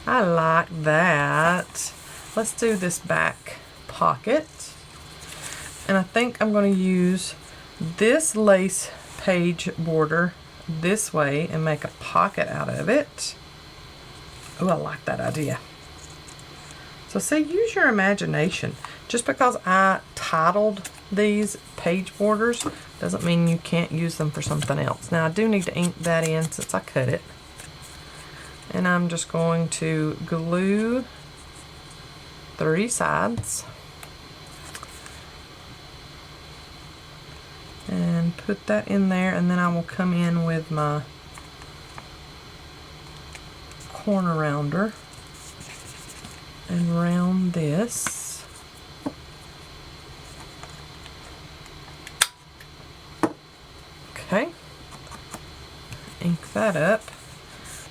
I like that. Let's do this back pocket. And I think I'm going to use this lace page border this way and make a pocket out of it. Oh, I like that idea. So see, use your imagination. Just because I titled these page borders doesn't mean you can't use them for something else. Now I do need to ink that in since I cut it. And I'm just going to glue 3 sides. And put that in there, and then I will come in with my corner rounder and round this. Okay, ink that up.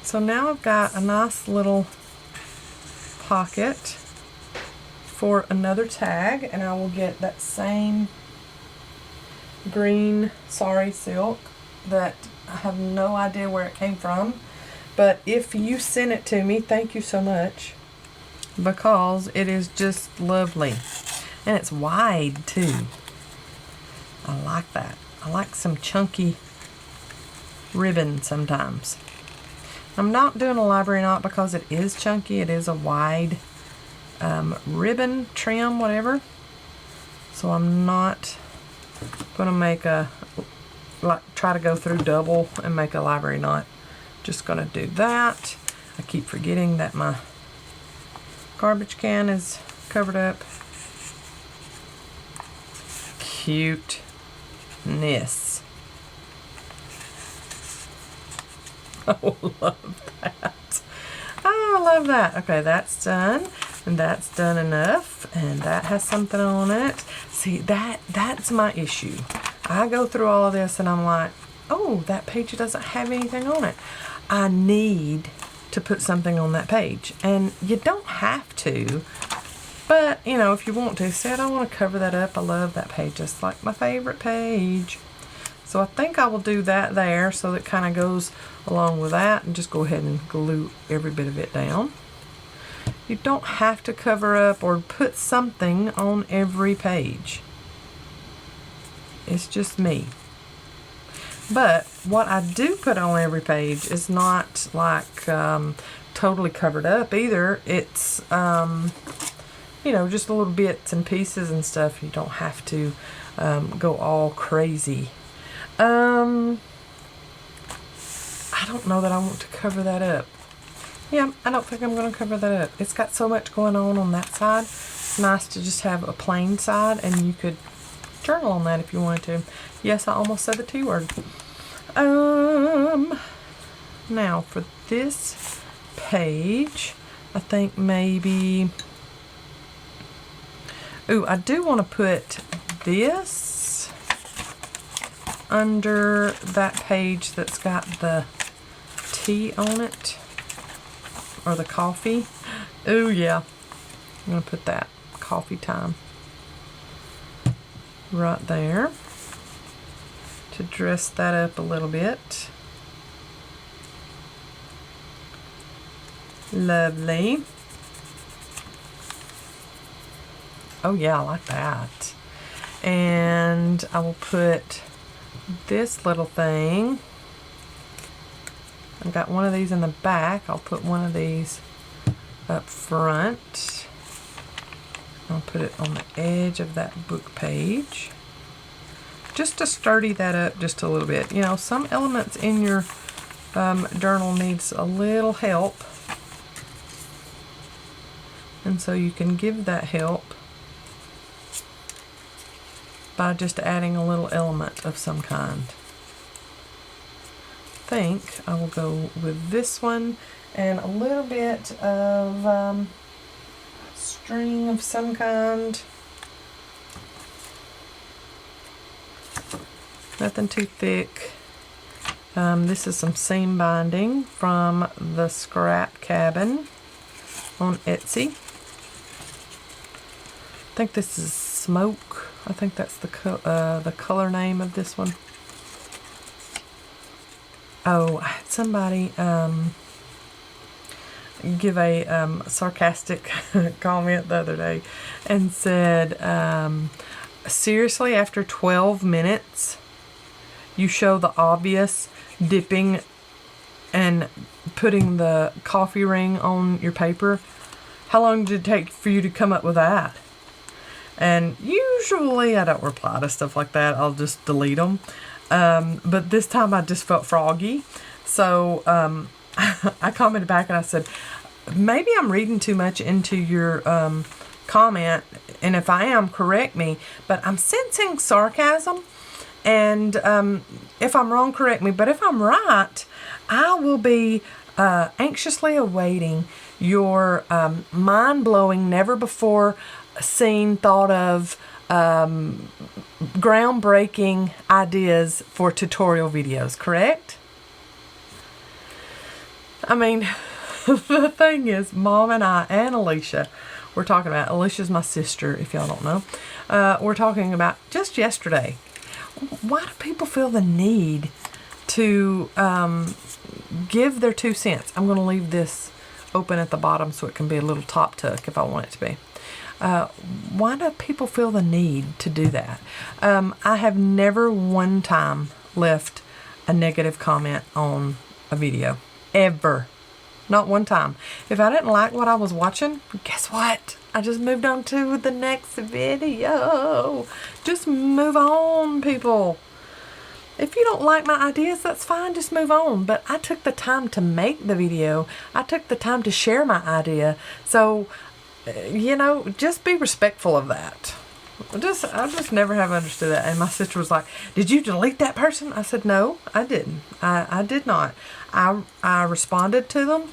So now I've got a nice little pocket for another tag, and I will get that same green sari silk that I have no idea where it came from. But if you send it to me, thank you so much, because it is just lovely. And it's wide too. I like that. I like some chunky ribbon sometimes. I'm not doing a library knot because it is chunky. It is a wide ribbon trim, whatever. So I'm not going to make try to go through double and make a library knot. Just going to do that. I keep forgetting that my garbage can is covered up. Cuteness. Oh, love that. Oh, I love that. Okay, that's done. And that's done enough. And that has something on it. See, that's my issue. I go through all of this and I'm like, oh, that page doesn't have anything on it. I need to put something on that page. And you don't have to. But, you know, if you want to. See, I don't want to cover that up. I love that page. It's like my favorite page. So I think I will do that there, so that kind of goes along with that, and just go ahead and glue every bit of it down. You don't have to cover up or put something on every page. It's just me. But what I do put on every page is not like totally covered up either. It's you know, just little bits and pieces and stuff. You don't have to go all crazy. I don't know that I want to cover that up. Yeah, I don't think I'm going to cover that up. It's got so much going on that side. It's nice to just have a plain side, and you could journal on that if you wanted to. Yes, I almost said the T word. Now for this page, I think maybe... Ooh, I do want to put this under that page that's got the tea on it, or the coffee. Ooh, yeah. I'm going to put that coffee time right there to dress that up a little bit. Lovely. Oh yeah, I like that. And I will put this little thing. I've got one of these in the back. I'll put one of these up front. I'll put it on the edge of that book page, just to sturdy that up just a little bit. You know, some elements in your journal needs a little help, and so you can give that help by just adding a little element of some kind. I think I will go with this one and a little bit of string of some kind. Nothing too thick. This is some seam binding from the Scrap Cabin on Etsy. I think this is Smoke. I think that's the color name of this one. Oh, I had somebody give a sarcastic comment the other day and said, seriously, after 12 minutes, you show the obvious dipping and putting the coffee ring on your paper. How long did it take for you to come up with that? And usually I don't reply to stuff like that. I'll just delete them. But this time I just felt froggy. So I commented back and I said, maybe I'm reading too much into your comment. And if I am, correct me. But I'm sensing sarcasm. And if I'm wrong, correct me. But if I'm right, I will be anxiously awaiting your mind-blowing, never-before seen, thought of, groundbreaking ideas for tutorial videos, correct? I mean, the thing is, Mom and I and Alicia, we're talking about, Alicia's my sister, if y'all don't know. We're talking about just yesterday. Why do people feel the need to give their 2 cents? I'm going to leave this open at the bottom so it can be a little top tuck if I want it to be. Why do people feel the need to do that? I have never one time left a negative comment on a video. Ever. Not one time. If I didn't like what I was watching, guess what? I just moved on to the next video. Just move on, people. If you don't like my ideas, that's fine. Just move on. But I took the time to make the video. I took the time to share my idea. So, you know, just be respectful of that. I just never have understood that. And my sister was like, did you delete that person? I said, no, I didn't. I did not. I responded to them,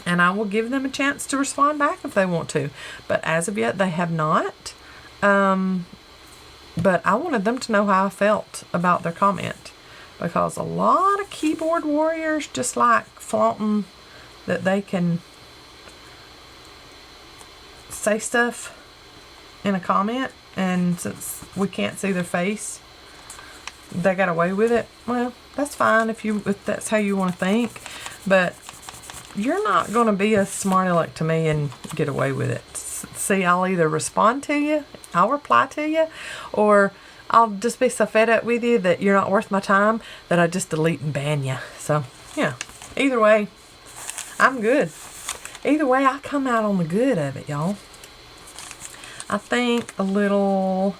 and I will give them a chance to respond back if they want to. But as of yet, they have not. But I wanted them to know how I felt about their comment, because a lot of keyboard warriors just like flaunting that they can say stuff in a comment, and since we can't see their face, they got away with it. Well, that's fine if that's how you want to think, but you're not going to be a smart aleck to me and get away with it. See, I'll either respond to you, I'll reply to you, or I'll just be so fed up with you that you're not worth my time that I just delete and ban you. So, yeah, either way, I'm good. Either way, I come out on the good of it, y'all. I think a little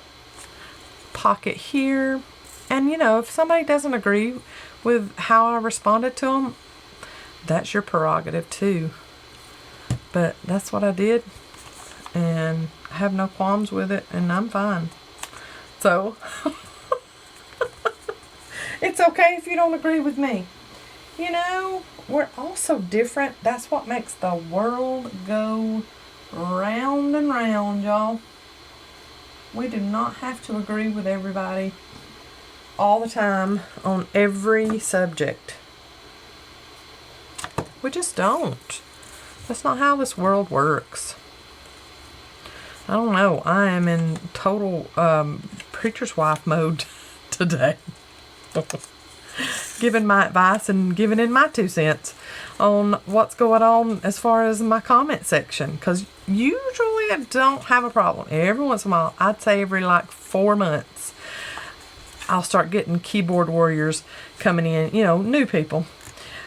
pocket here. And, you know, if somebody doesn't agree with how I responded to them, that's your prerogative too. But that's what I did. And I have no qualms with it. And I'm fine. So, it's okay if you don't agree with me. You know, we're all so different. That's what makes the world go round and round, y'all. We do not have to agree with everybody all the time on every subject. We just don't. That's not how this world works. I don't know. I am in total preacher's wife mode today. Giving my advice and giving in my 2 cents on what's going on as far as my comment section. Because usually I don't have a problem. Every once in a while, I'd say every like 4 months, I'll start getting keyboard warriors coming in, you know, new people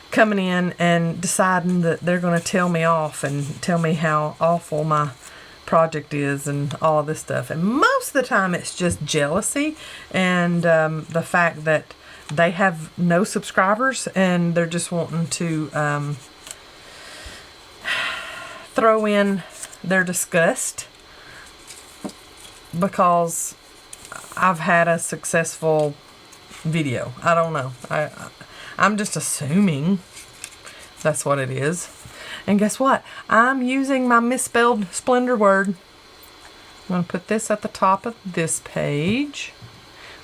coming in and deciding that they're going to tell me off and tell me how awful my project is and all of this stuff. And most of the time it's just jealousy and the fact that they have no subscribers and they're just wanting to throw in their disgust because I've had a successful video. I don't know. I'm just assuming that's what it is. And guess what? I'm using my misspelled Splendor word. I'm going to put this at the top of this page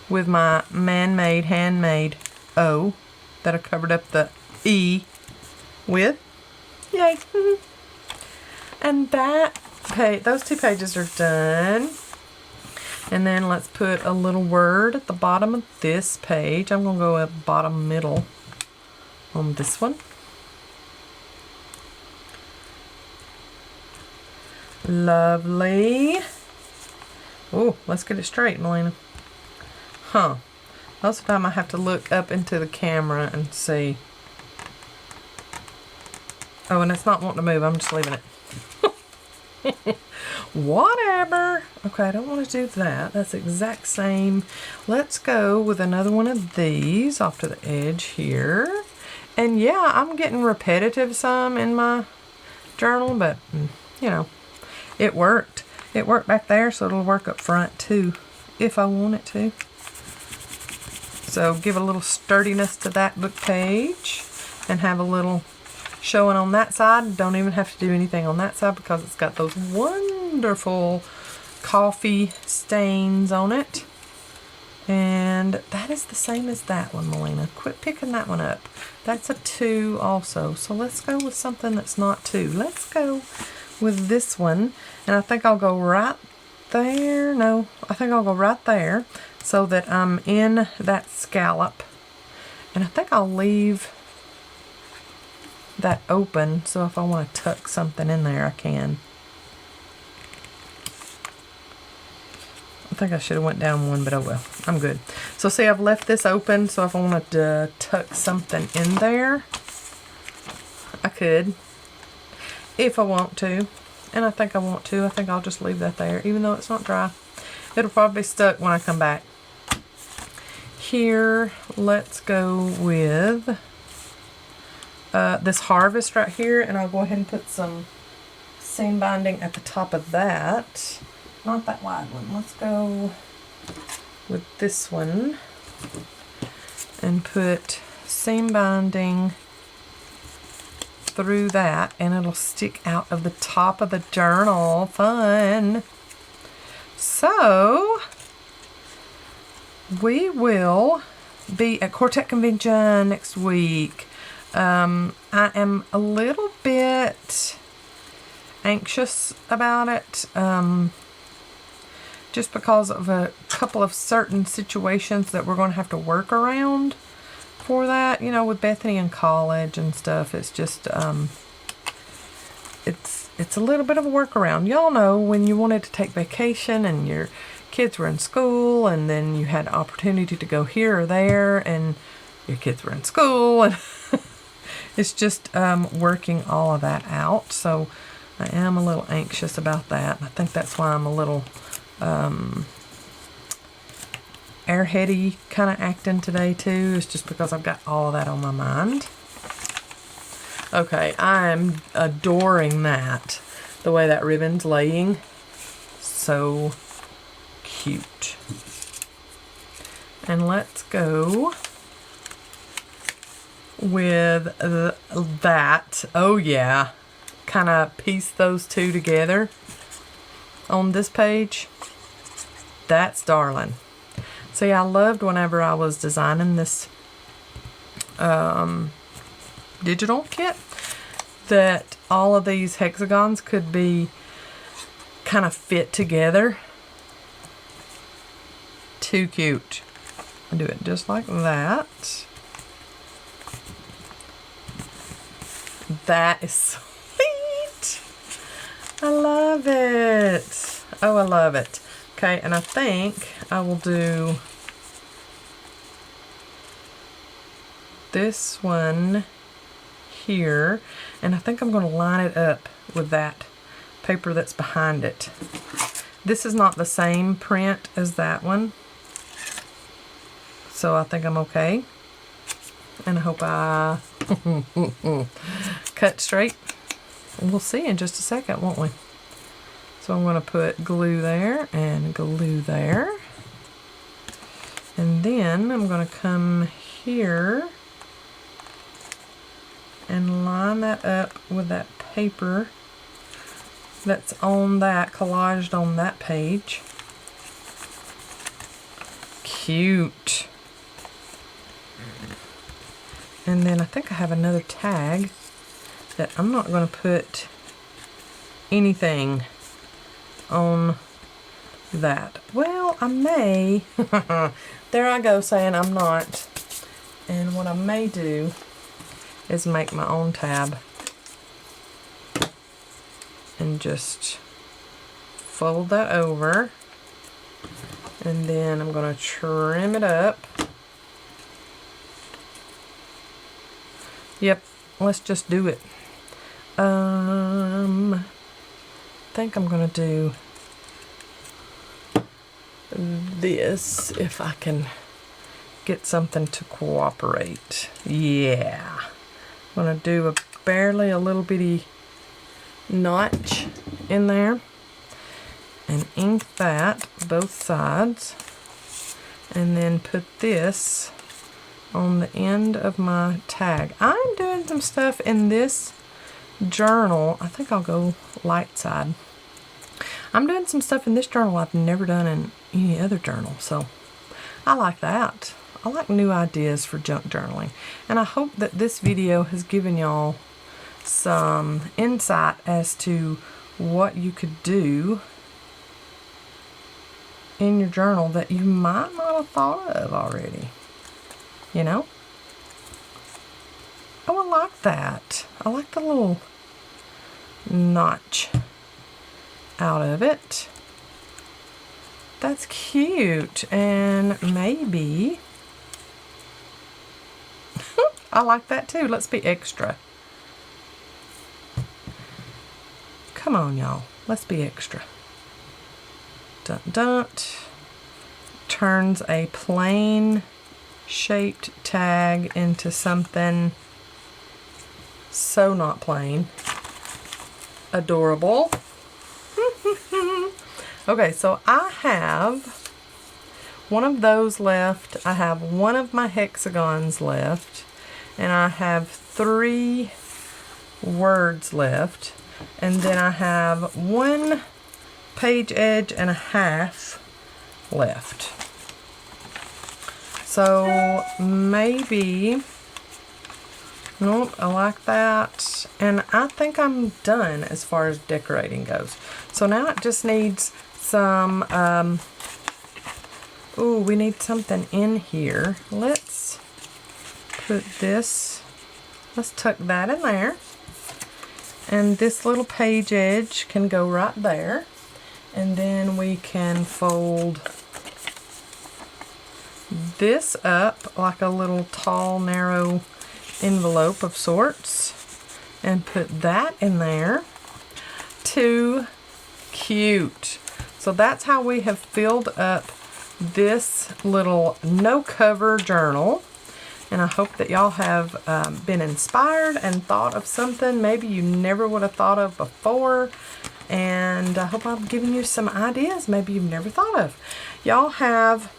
with my man-made, handmade O that I covered up the E with. Yay. And that page, those 2 pages are done. And then let's put a little word at the bottom of this page. I'm going to go at bottom middle on this one. Lovely. Oh, let's get it straight, Melina. Huh. Most of the time I have to look up into the camera and see. Oh, and it's not wanting to move. I'm just leaving it. Whatever. Okay, I don't want to do that. That's the exact same. Let's go with another one of these off to the edge here. And yeah, I'm getting repetitive some in my journal, but you know, it worked. It worked back there, so it'll work up front too, if I want it to. So give a little sturdiness to that book page and have a little showing on that side. Don't even have to do anything on that side because it's got those wonderful coffee stains on it. And that is the same as that one, Melina. Quit picking that one up. That's a 2 also. So let's go with something that's not 2. Let's go with this one. And I think I'll go right there. No, I think I'll go right there so that I'm in that scallop. And I think I'll leave that open so if I want to tuck something in there, I can. I think I should have went down one, but oh well, I'm good. So see, I've left this open, so if I wanted to tuck something in there, I could, if I want to. And I think I want to. I think I'll just leave that there, even though it's not dry. It'll probably be stuck when I come back. Here, let's go with this harvest right here, and I'll go ahead and put some seam binding at the top of that. Not that wide one. Let's go with this one and put seam binding through that, and it'll stick out of the top of the journal. Fun. So we will be at Quartet Convention next week. I am a little bit anxious about it. Just because of a couple of certain situations that we're going to have to work around for that, you know, with Bethany and college and stuff. It's just, it's a little bit of a workaround. Y'all know when you wanted to take vacation and your kids were in school, and then you had opportunity to go here or there, and your kids were in school, and it's just working all of that out. So I am a little anxious about that. I think that's why I'm a little airheady kind of acting today too. It's just because I've got all of that on my mind. Okay, I'm adoring that. The way that ribbon's laying. So cute. And let's go with that. Oh yeah. Kind of piece those two together on this page. That's darling. See, I loved whenever I was designing this digital kit that all of these hexagons could be kind of fit together. Too cute. I do it just like that. That is sweet. I love it. Oh, I love it. Okay, and I think I will do this one here, and I think I'm going to line it up with that paper that's behind it. This is not the same print as that one, so I think I'm okay. And I hope I cut straight. We'll see in just a second, won't we? So I'm going to put glue there and glue there. And then I'm going to come here and line that up with that paper that's on that, collaged on that page. Cute. And then I think I have another tag that I'm not going to put anything on that. Well, I may. There I go saying I'm not. And what I may do is make my own tab and just fold that over, and then I'm going to trim it up. Yep, let's just do it. I think I'm going to do this if I can get something to cooperate. Yeah. I'm going to do barely a little bitty notch in there and ink that both sides, and then put this on the end of my tag. I'm doing some stuff in this journal. I think I'll go light side. I'm doing some stuff in this journal I've never done in any other journal, so I like that. I like new ideas for junk journaling. And I hope that this video has given y'all some insight as to what you could do in your journal that you might not have thought of already. You know? Oh, I like that. I like the little notch out of it. That's cute. And maybe I like that too. Let's be extra. Come on, y'all. Let's be extra. Dun dun. Turns a plain shaped tag into something so not plain. Adorable. Okay, so I have one of those left. I have one of my hexagons left. And I have 3 words left. And then I have 1 page edge and a half left. So maybe, nope, I like that. And I think I'm done as far as decorating goes. So now it just needs some, ooh, we need something in here. Let's put this, let's tuck that in there. And this little page edge can go right there. And then we can fold this up like a little tall, narrow envelope of sorts. And put that in there. Too cute. So that's how we have filled up this little no cover journal. And I hope that y'all have been inspired and thought of something maybe you never would have thought of before. And I hope I've given you some ideas maybe you've never thought of. Y'all have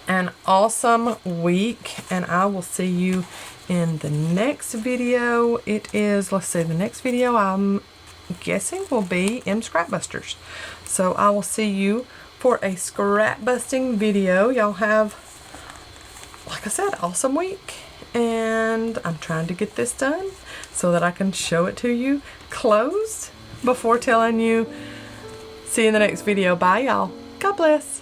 an awesome week, and I will see you in the next video. It is, let's see, the next video I'm guessing will be in Scrapbusters. So I will see you for a scrap busting video. Y'all have, like I said, awesome week. And I'm trying to get this done so that I can show it to you closed before telling you, see you in the next video. Bye, y'all. God bless.